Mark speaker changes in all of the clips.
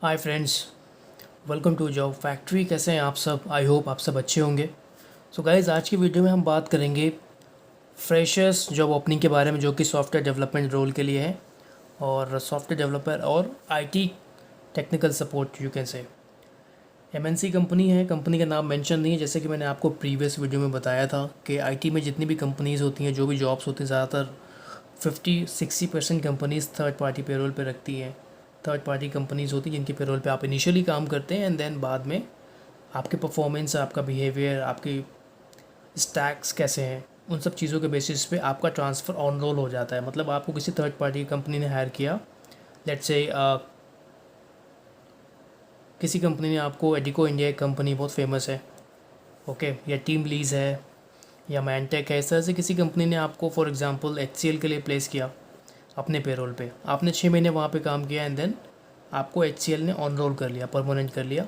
Speaker 1: Hi friends, welcome to Job Factory. कैसे हैं आप सब? आई होप आप सब अच्छे होंगे। सो गाइज़, आज की वीडियो में हम बात करेंगे फ्रेशर्स जॉब ओपनिंग के बारे में, जो कि सॉफ्टवेयर डेवलपमेंट रोल के लिए है, और सॉफ्टवेयर डेवलपर और IT technical support you can say. MNC company है, कंपनी का नाम मेंशन नहीं है। जैसे कि मैंने आपको प्रीवियस वीडियो में बताया था कि आईटी में जितनी भी कंपनीज़ होती हैं, जो भी जॉब्स होती हैं, ज़्यादातर 50-60% कंपनीज़ थर्ड पार्टी पेरोल पे रखती हैं। थर्ड पार्टी कंपनीज़ होती हैं जिनके पेरोल पे आप इनिशियली काम करते हैं, एंड देन बाद में आपके परफॉर्मेंस, आपका बिहेवियर, आपकी स्टैक्स कैसे हैं, उन सब चीज़ों के बेसिस पे आपका ट्रांसफ़र ऑन रोल हो जाता है। मतलब आपको किसी थर्ड पार्टी कंपनी ने हायर किया, लेट्स से किसी कंपनी ने आपको, एडिको इंडिया एक कंपनी बहुत फेमस है, ओके, या टीम लीज है या मैनटेक है, इस तरह से किसी कंपनी ने आपको फॉर एग्जांपल एचसीएल के लिए प्लेस किया अपने पेरोल पे। आपने 6 महीने वहाँ पे काम किया, एंड देन आपको एचसीएल ने ऑन रोल कर लिया, परमानेंट कर लिया।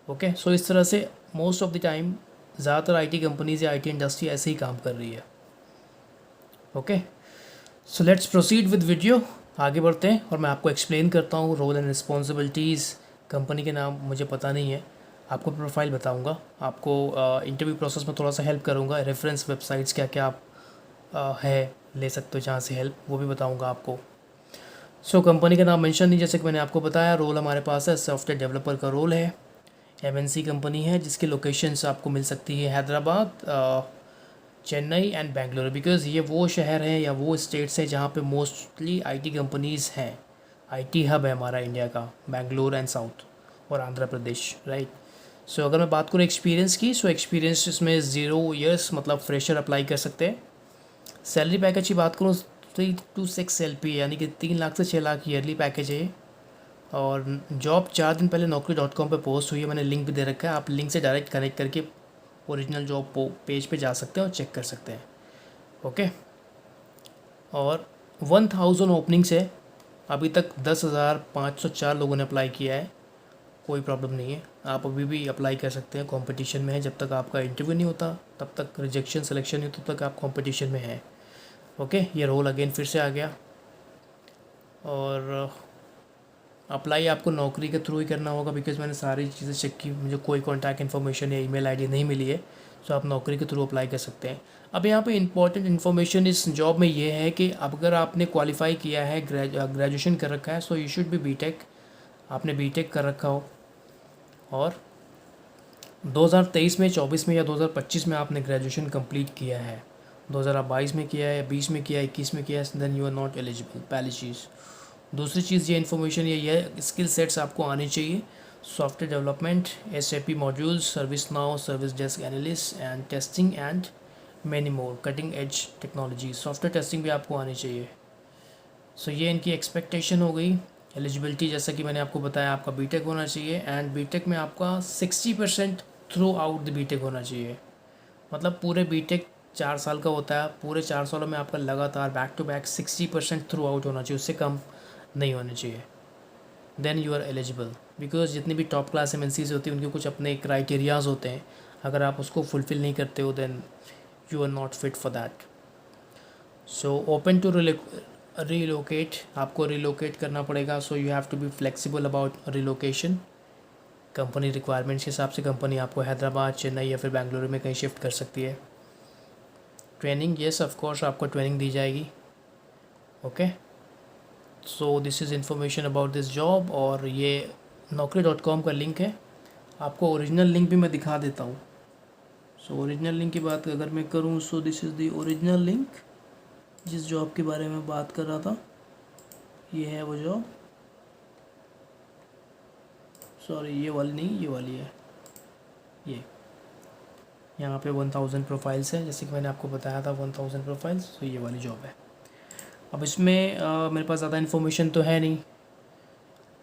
Speaker 1: ओके, सो इस तरह से मोस्ट ऑफ द टाइम ज़्यादातर आईटी कंपनीज या आईटी इंडस्ट्री ऐसे ही काम कर रही है। Okay, so let's proceed with video. आगे बढ़ते हैं और मैं आपको एक्सप्लेन करता हूँ रोल एंड रिस्पॉन्सिबिलिटीज़। कंपनी के नाम मुझे पता नहीं है, आपको प्रोफाइल बताऊँगा, आपको इंटरव्यू प्रोसेस में थोड़ा सा हेल्प करूँगा। रेफरेंस वेबसाइट्स क्या क्या आप है ले सकते हो जहाँ से हेल्प, वो भी बताऊँगा आपको। सो कंपनी का नाम मेंशन नहीं, जैसे कि मैंने आपको बताया। रोल हमारे पास है, सॉफ्टवेयर डेवलपर का रोल है। एमएनसी कंपनी है जिसकी लोकेशंस आपको मिल सकती है हैदराबाद, चेन्नई एंड बेंगलुरु, बिकॉज़ ये वो शहर हैं या वो स्टेट्स हैं जहाँ पे मोस्टली आईटी कंपनीज़ हैं। आईटी हब है हमारा इंडिया का, बेंगलुरु एंड साउथ और आंध्र प्रदेश, राइट। सो अगर मैं बात करूँ एक्सपीरियंस की, सो एक्सपीरियंस इसमें 0 ईयर्स, मतलब फ्रेशर अप्लाई कर सकते हैं। सैलरी पैकेज की बात करूँ, 3 to 6 LP, यानी कि 3 लाख से 6 लाख ईयरली पैकेज है। और जॉब 4 दिन पहले naukri.com पे पोस्ट हुई है, मैंने लिंक भी दे रखा है। आप लिंक से डायरेक्ट कनेक्ट करके ओरिजिनल जॉब पेज पे जा सकते हैं और चेक कर सकते हैं। ओके, और 1000 ओपनिंग्स है, अभी तक 10,504 लोगों ने अप्लाई किया है। कोई प्रॉब्लम नहीं है, आप अभी भी अप्लाई कर सकते हैं। कंपटीशन में है, जब तक आपका इंटरव्यू नहीं होता तब तक, रिजेक्शन सिलेक्शन नहीं, तब तक आप कंपटीशन में हैं। ओके, ये रोल अगेन फिर से आ गया। और अप्लाई आपको नौकरी के थ्रू ही करना होगा, बिकॉज़ मैंने सारी चीज़ें चेक की, मुझे कोई कॉन्टैक्ट इन्फॉर्मेशन या ईमेल आईडी नहीं मिली है। सो आप नौकरी के थ्रू अप्लाई कर सकते हैं। अब यहाँ पे इंपॉर्टेंट इन्फॉर्मेशन इस जॉब में ये है कि अगर आपने क्वालिफाई किया है, ग्रेजुएशन कर रखा है, so you should be BTech, आपने बीटेक कर रखा हो, और 2023 में, 24 में या 2025 में आपने ग्रेजुएशन कंप्लीट किया है। 2022 में किया है या 20 में किया है, 21 में किया है, then you are not eligible, पहली चीज़। दूसरी चीज़, ये इन्फॉर्मेशन, ये स्किल सेट्स आपको आनी चाहिए। Software development, SAP modules, service now, service desk analyst and testing and many more cutting edge technology. Software testing भी आपको आनी चाहिए। सो ये इनकी एक्सपेक्टेशन हो गई। एलिजिबिलिटी, जैसा कि मैंने आपको बताया, आपका बीटेक होना चाहिए, एंड बीटेक में आपका 60% थ्रू आउट द बीटेक होना चाहिए। मतलब पूरे बीटेक 4 साल का होता है, पूरे 4 सालों में आपका लगातार back to back 60% throughout होना चाहिए, उससे कम नहीं होने चाहिए। Then you are eligible, because जितनी भी टॉप क्लास MNCs होती हैं उनके कुछ अपने क्राइटेरियाज होते हैं। अगर आप उसको फुलफ़िल नहीं करते हो, then you are not fit for that. So open to relocate, आपको रिलोकेट करना पड़ेगा। So you have to be flexible about relocation. Company requirements के हिसाब से कंपनी आपको हैदराबाद, चेन्नई या फिर बेंगलुरु में कहीं शिफ्ट कर सकती है। ट्रेनिंग, येस ऑफ कोर्स आपको ट्रेनिंग दी जाएगी। Okay, so this is information about this job, और ये naukri.com का लिंक है। आपको ओरिजिनल लिंक भी मैं दिखा देता हूँ। सो ओरिजिनल लिंक की बात अगर मैं करूँ, so this is the original link जिस जॉब के बारे में बात कर रहा था। ये है वो जॉब, सॉरी ये वाली नहीं, ये वाली है। ये यहाँ पे 1000 प्रोफाइल्स हैं, जैसे कि मैंने आपको बताया था 1000 प्रोफाइल्स। तो ये वाली जॉब है। अब इसमें मेरे पास ज़्यादा इन्फॉर्मेशन तो है नहीं,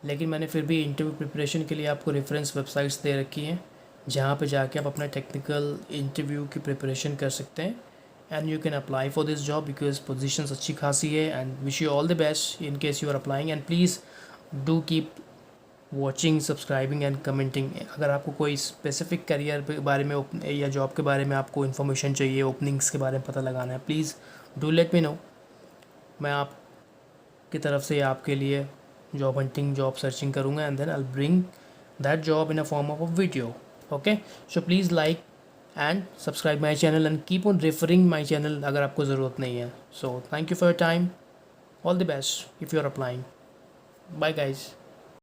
Speaker 1: लेकिन मैंने फिर भी इंटरव्यू प्रिपरेशन के लिए आपको रेफरेंस वेबसाइट्स दे रखी हैं, जहाँ पे जाके आप अपना टेक्निकल इंटरव्यू की प्रिपरेशन कर सकते हैं। And you can apply for this job, because positions अच्छी खासी है। And wish you all the best in case you are applying, and please do keep watching, subscribing and commenting. अगर आपको कोई स्पेसिफिक करियर के बारे में या जॉब के बारे में आपको इन्फॉर्मेशन चाहिए, ओपनिंग्स के बारे में पता लगाना है, please do let me know. मैं आपकी तरफ से आपके लिए जॉब हंटिंग, जॉब सर्चिंग करूँगा, and then I bring that job in a form of a video. Okay, so please like and subscribe my channel and keep on referring my channel अगर आपको ज़रूरत नहीं है. So thank you for your time. All the best if you are applying. Bye guys.